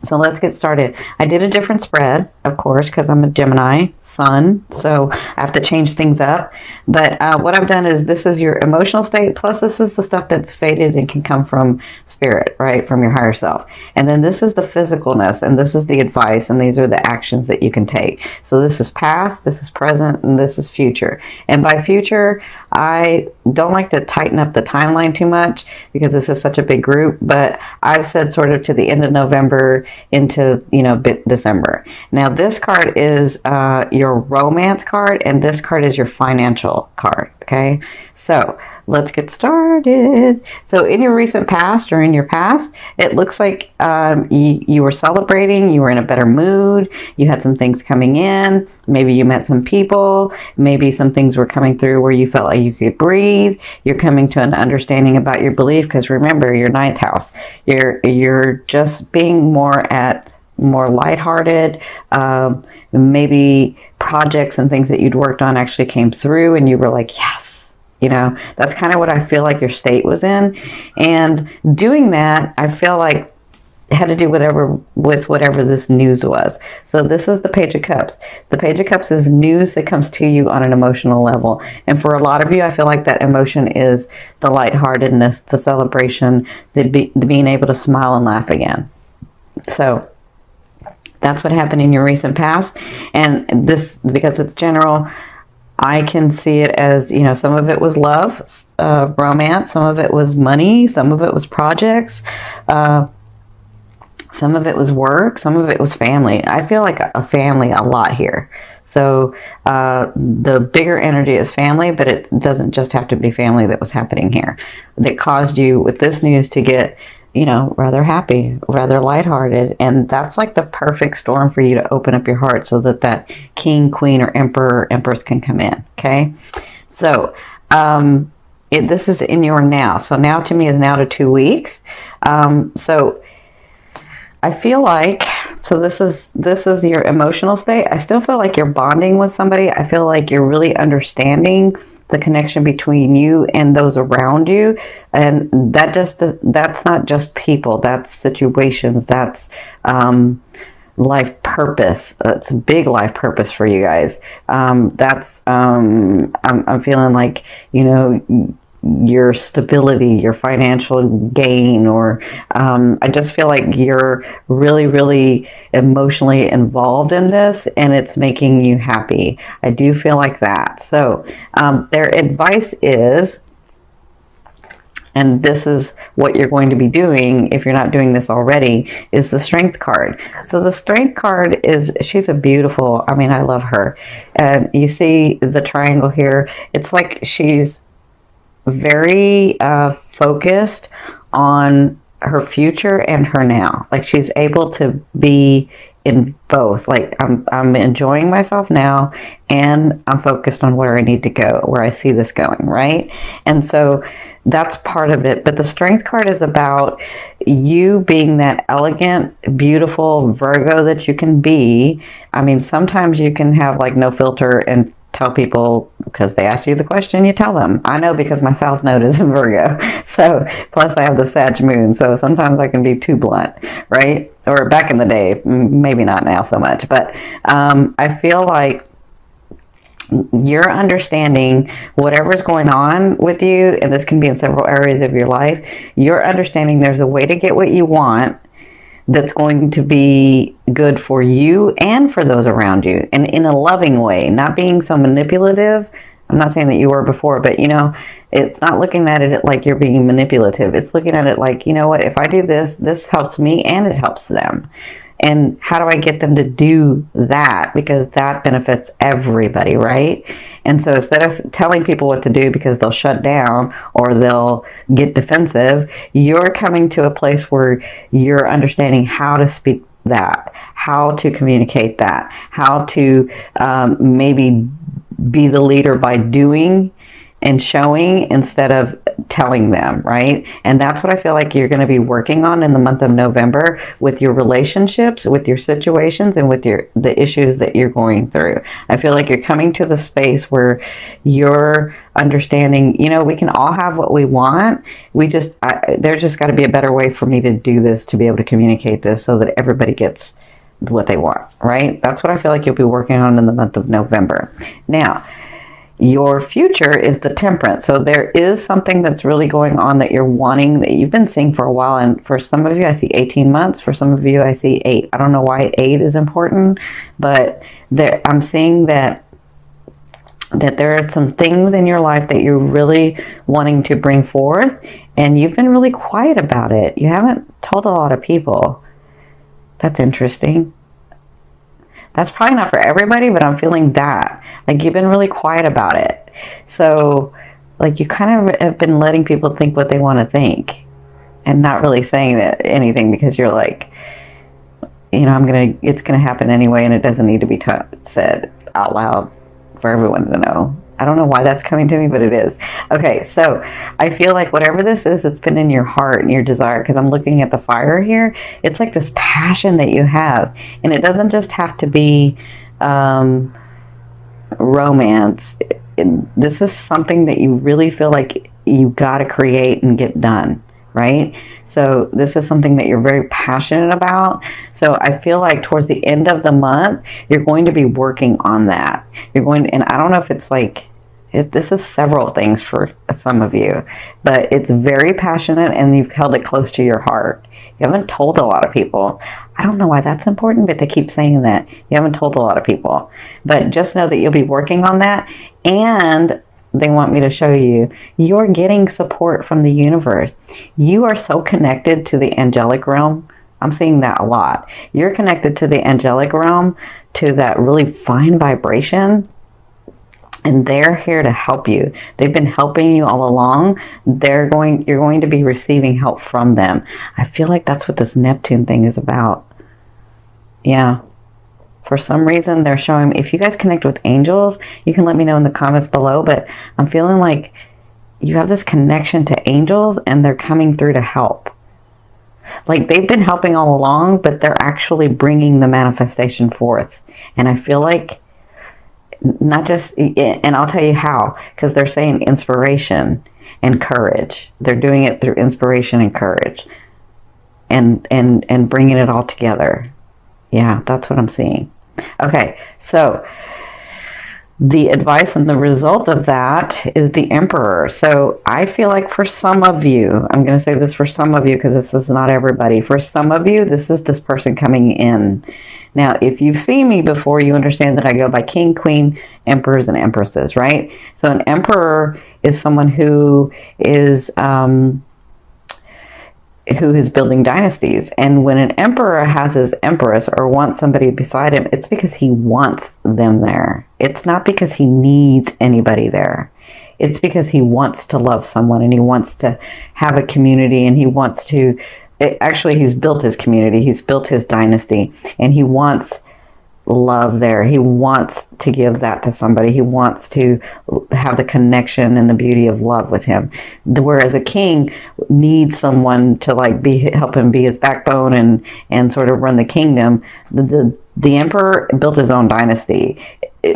So let's get started. I did a different spread, of course, because I'm a Gemini sun, so I have to change things up. But what I've done is this is your emotional state, plus this is the stuff that's faded and can come from spirit, right, from your higher self. And then this is the physicalness, and this is the advice, and these are the actions that you can take. So this is past, this is present, and this is future. And by future, I don't like to tighten up the timeline too much because this is such a big group, but I've said sort of to the end of November into, December. Now this card is your romance card, and this card is your financial card, okay? So let's get started. So in your recent past or in your past, it looks like you were celebrating, you were in a better mood, you had some things coming in, maybe you met some people, maybe some things were coming through where you felt like you could breathe, you're coming to an understanding about your belief, because remember, your ninth house, you're just being more lighthearted, maybe projects and things that you'd worked on actually came through and you were like, yes. That's kind of what I feel like your state was in. And doing that, I feel like it had to do with whatever this news was. So this is the Page of Cups. The Page of Cups is news that comes to you on an emotional level. And for a lot of you, I feel like that emotion is the lightheartedness, the celebration, the being able to smile and laugh again. So that's what happened in your recent past. And this, because it's general, I can see it as, some of it was love, romance, some of it was money, some of it was projects, some of it was work, some of it was family. I feel like a family a lot here. So the bigger energy is family, but it doesn't just have to be family that was happening here. That caused you with this news to get, rather happy, rather lighthearted. And that's like the perfect storm for you to open up your heart so that king, queen, or emperor, empress can come in. Okay. So, this is in your now. So now to me is now to 2 weeks. So I feel like, so this is your emotional state. I still feel like you're bonding with somebody. I feel like you're really understanding the connection between you and those around you, and that's not just people, that's situations, that's life purpose. It's a big life purpose for you guys. I'm feeling like, your stability, your financial gain, or I just feel like you're really, really emotionally involved in this and it's making you happy. I do feel like that. So their advice is, and this is what you're going to be doing if you're not doing this already, is the Strength card. So the Strength card she's a beautiful, I love her. And you see the triangle here. It's like she's very focused on her future and her now. Like she's able to be in both. Like I'm enjoying myself now and I'm focused on where I need to go, where I see this going, right? And so that's part of it. But the Strength card is about you being that elegant, beautiful Virgo that you can be. Sometimes you can have like no filter and tell people, because they ask you the question, you tell them. I know, because my South Node is in Virgo. So, plus I have the Sag moon. So sometimes I can be too blunt, right? Or back in the day, maybe not now so much. But I feel like you're understanding whatever's going on with you, and this can be in several areas of your life, you're understanding there's a way to get what you want that's going to be good for you and for those around you, and in a loving way, not being so manipulative. I'm not saying that you were before, but it's not looking at it like you're being manipulative. It's looking at it like, what, if I do this, this helps me and it helps them. And how do I get them to do that? Because that benefits everybody, right? And so instead of telling people what to do because they'll shut down or they'll get defensive, you're coming to a place where you're understanding how to speak that, how to communicate that, how to maybe be the leader by doing and showing instead of telling them, right? And that's what I feel like you're going to be working on in the month of November with your relationships, with your situations, and with the issues that you're going through. I feel like you're coming to the space where you're understanding, we can all have what we want. There's just got to be a better way for me to do this, to be able to communicate this so that everybody gets what they want, right? That's what I feel like you'll be working on in the month of November. Now, your future is the Temperance. So there is something that's really going on that you're wanting, that you've been seeing for a while. And for some of you, I see 18 months. For some of you, I see 8. I don't know why 8 is important, but I'm seeing that there are some things in your life that you're really wanting to bring forth, and you've been really quiet about it. You haven't told a lot of people. That's interesting. That's probably not for everybody, but I'm feeling that. Like, you've been really quiet about it. So, like, you kind of have been letting people think what they want to think and not really saying anything, because you're like, it's going to happen anyway, and it doesn't need to be said out loud for everyone to know. I don't know why that's coming to me, but it is. Okay, so I feel like whatever this is, it's been in your heart and your desire, because I'm looking at the fire here. It's like this passion that you have, and it doesn't just have to be romance. This is something that you really feel like you got to create and get done, right? So this is something that you're very passionate about. So I feel like towards the end of the month, you're going to be working on that. And I don't know if it's like, this is several things for some of you, but it's very passionate, and you've held it close to your heart. You haven't told a lot of people. I don't know why that's important, but they keep saying that. You haven't told a lot of people. But just know that you'll be working on that, and they want me to show you, you're getting support from the universe. You are so connected to the angelic realm. I'm seeing that a lot. You're connected to the angelic realm, to that really fine vibration, and they're here to help you. They've been helping you all along. You're going to be receiving help from them. I feel like that's what this Neptune thing is about. Yeah. For some reason, they're showing me, if you guys connect with angels, you can let me know in the comments below, but I'm feeling like you have this connection to angels, and they're coming through to help. Like, they've been helping all along, but they're actually bringing the manifestation forth. And I feel like, not just, and I'll tell you how, because they're saying inspiration and courage. They're doing it through inspiration and courage, and bringing it all together. Yeah, that's what I'm seeing. Okay, so the advice and the result of that is the Emperor. So I feel like for some of you, I'm going to say this for some of you, because this is not everybody. For some of you, this is this person coming in. Now, if you've seen me before, you understand that I go by King, Queen, Emperors, and Empresses, right? So an Emperor is someone who is building dynasties. And when an emperor has his empress or wants somebody beside him, it's because he wants them there. It's not because he needs anybody there. It's because he wants to love someone, and he wants to have a community, and he wants to, actually, he's built his community, he's built his dynasty, and he wants love there. He wants to give that to somebody. He wants to have the connection and the beauty of love with him. Whereas a king needs someone to help him be his backbone and sort of run the kingdom. The emperor built his own dynasty,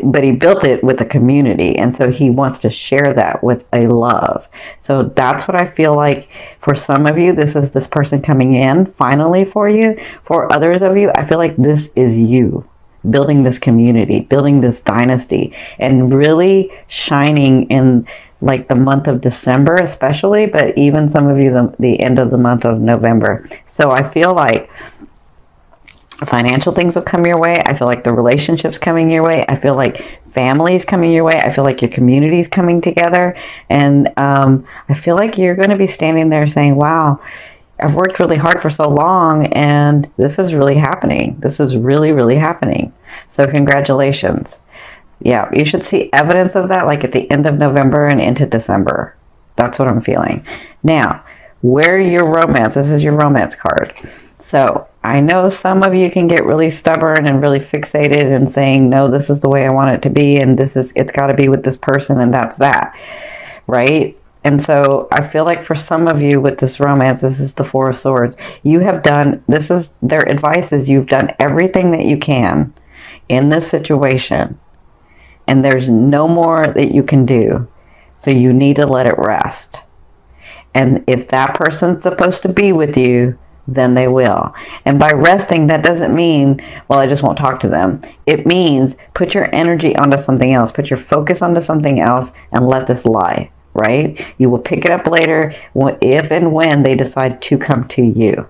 but he built it with a community, and so he wants to share that with a love. So that's what I feel like for some of you. This is this person coming in finally for you. For others of you, I feel like this is you building this community, building this dynasty, and really shining in like the month of December especially, but even some of you the end of the month of November. So I feel like financial things will come your way. I feel like the relationships coming your way. I feel like families coming your way. I feel like your community's coming together. And I feel like you're going to be standing there saying, wow, I've worked really hard for so long, and this is really happening. This is really, really happening. So congratulations. Yeah, you should see evidence of that like at the end of November and into December. That's what I'm feeling. Now, where your romance, this is your romance card. So I know some of you can get really stubborn and really fixated and saying, no, this is the way I want it to be, and it's got to be with this person, and that's that, right? And so I feel like for some of you with this romance, this is the Four of Swords. You have done, this is their advice, is you've done everything that you can in this situation. And there's no more that you can do. So you need to let it rest. And if that person's supposed to be with you, then they will. And by resting, that doesn't mean, well, I just won't talk to them. It means put your energy onto something else. Put your focus onto something else and let this lie, right? You will pick it up later if and when they decide to come to you,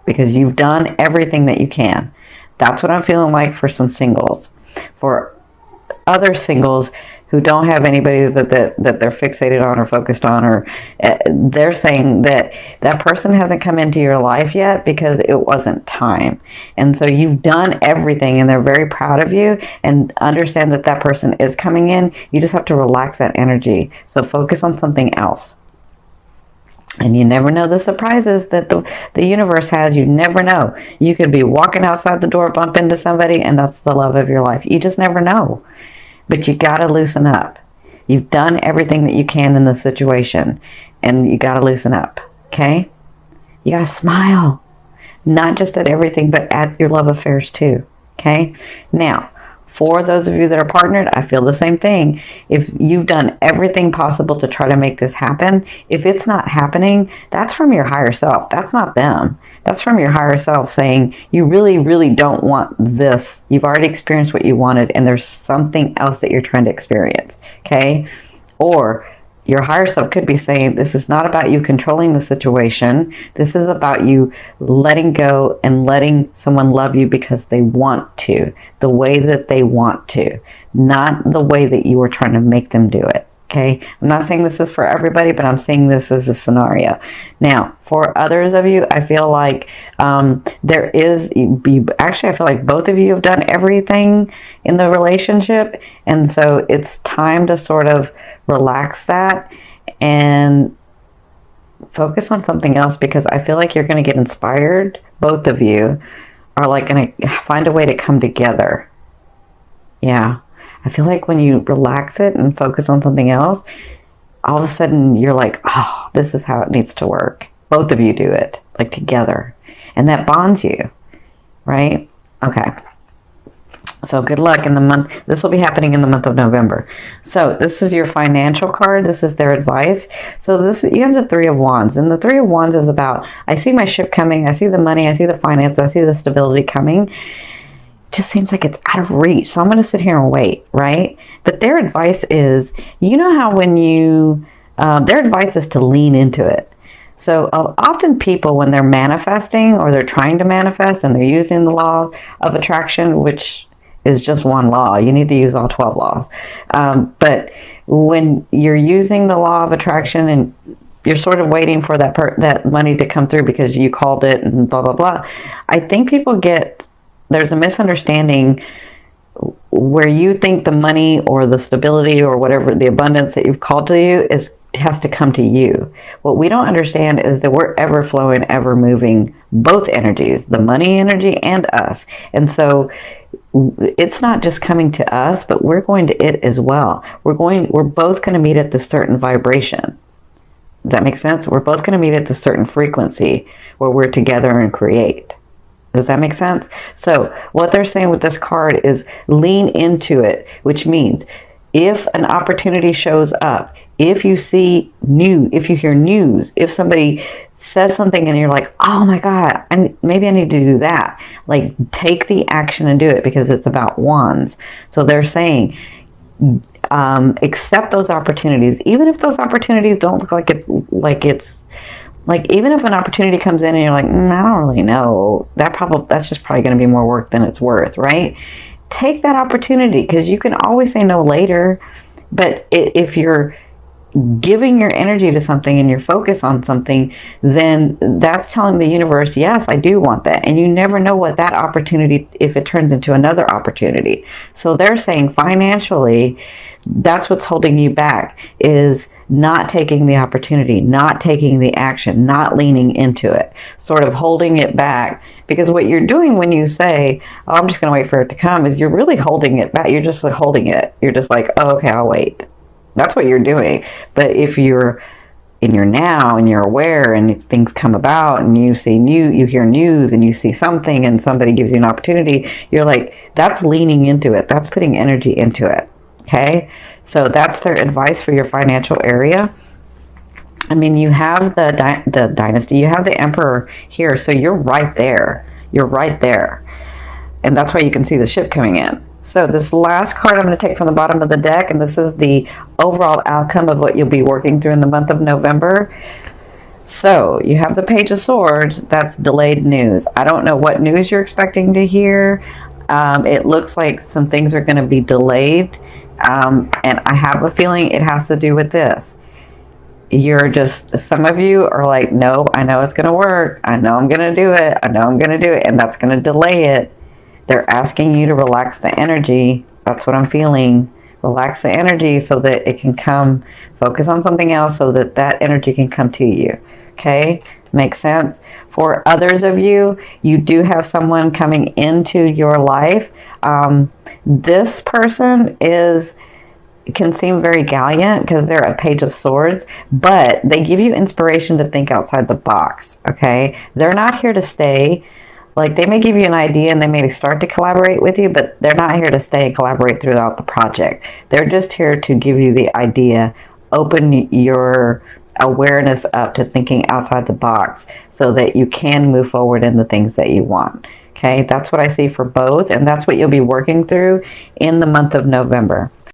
because you've done everything that you can. That's what I'm feeling like for some singles. For other singles who don't have anybody that they're fixated on or focused on, or they're saying that that person hasn't come into your life yet because it wasn't time. And so you've done everything and they're very proud of you, and understand that that person is coming in. You just have to relax that energy. So focus on something else. And you never know the surprises that the universe has. You never know. You could be walking outside the door, bump into somebody, and that's the love of your life. You just never know. But you got to loosen up. You've done everything that you can in the situation, and you got to loosen up, okay? You got to smile, not just at everything, but at your love affairs too, okay? Now, for those of you that are partnered, I feel the same thing. If you've done everything possible to try to make this happen, if it's not happening, that's from your higher self. That's not them. That's from your higher self saying, you really, really don't want this. You've already experienced what you wanted, and there's something else that you're trying to experience, okay? Or your higher self could be saying, this is not about you controlling the situation. This is about you letting go and letting someone love you because they want to, the way that they want to, not the way that you are trying to make them do it. Okay, I'm not saying this is for everybody, but I'm saying this as a scenario. Now, for others of you, I feel like there is, actually, I feel like both of you have done everything in the relationship. And so it's time to sort of relax that and focus on something else, because I feel like you're going to get inspired. Both of you are like going to find a way to come together. Yeah. I feel like when you relax it and focus on something else, all of a sudden you're like, oh, this is how it needs to work. Both of you do it, like together. And that bonds you, right? Okay. So good luck in the month. This will be happening in the month of November. So this is your financial card. This is their advice. So you have the Three of Wands. And the Three of Wands is about, I see my ship coming. I see the money. I see the finance. I see the stability coming. Just seems like it's out of reach. So I'm going to sit here and wait, right? But their advice is, you know how when their advice is to lean into it. So often people, when they're manifesting or they're trying to manifest and they're using the law of attraction, which is just one law, you need to use all 12 laws. But when you're using the law of attraction and you're sort of waiting for that money to come through because you called it and blah, blah, blah. I think people there's a misunderstanding where you think the money or the stability or whatever, the abundance that you've called to you has to come to you. What we don't understand is that we're ever flowing, ever moving, both energies, the money energy and us. And so it's not just coming to us, but we're going to it as well. We're both going to meet at this certain vibration. Does that make sense? We're both going to meet at this certain frequency where we're together and create. Does that make sense? So what they're saying with this card is lean into it, which means if an opportunity shows up, if you see if you hear news, if somebody says something and you're like, oh my God, maybe I need to do that. Like, take the action and do it, because it's about wands. So they're saying, accept those opportunities, even if those opportunities don't look like even if an opportunity comes in and you're like, I don't really know, that's just probably going to be more work than it's worth, right? Take that opportunity, because you can always say no later. But if you're giving your energy to something and your focus on something, then that's telling the universe, yes, I do want that. And you never know what that opportunity, if it turns into another opportunity. So they're saying financially, that's what's holding you back, is not taking the opportunity, not taking the action, not leaning into it, sort of holding it back. Because what you're doing when you say, oh, I'm just going to wait for it to come, is you're really holding it back. You're just like holding it. You're just like, oh, okay, I'll wait. That's what you're doing. But if you're in your now and you're aware and things come about and you hear news and you see something and somebody gives you an opportunity, you're like, that's leaning into it. That's putting energy into it. Okay. So that's their advice for your financial area. I mean, you have the dynasty, you have the emperor here. So you're right there. You're right there. And that's why you can see the ship coming in. So this last card I'm going to take from the bottom of the deck, and this is the overall outcome of what you'll be working through in the month of November. So you have the Page of Swords. That's delayed news. I don't know what news you're expecting to hear. It looks like some things are going to be delayed. And I have a feeling it has to do with this. Some of you are like, no, I know it's going to work. I know I'm going to do it. I know I'm going to do it. And that's going to delay it. They're asking you to relax the energy. That's what I'm feeling. Relax the energy so that it can come. Focus on something else so that that energy can come to you. Okay? Makes sense? For others of you, you do have someone coming into your life. This person can seem very gallant because they're a Page of Swords, but they give you inspiration to think outside the box. Okay? They're not here to stay. Like, they may give you an idea and they may start to collaborate with you, but they're not here to stay and collaborate throughout the project. They're just here to give you the idea, open your awareness up to thinking outside the box so that you can move forward in the things that you want. Okay, that's what I see for both, and that's what you'll be working through in the month of November.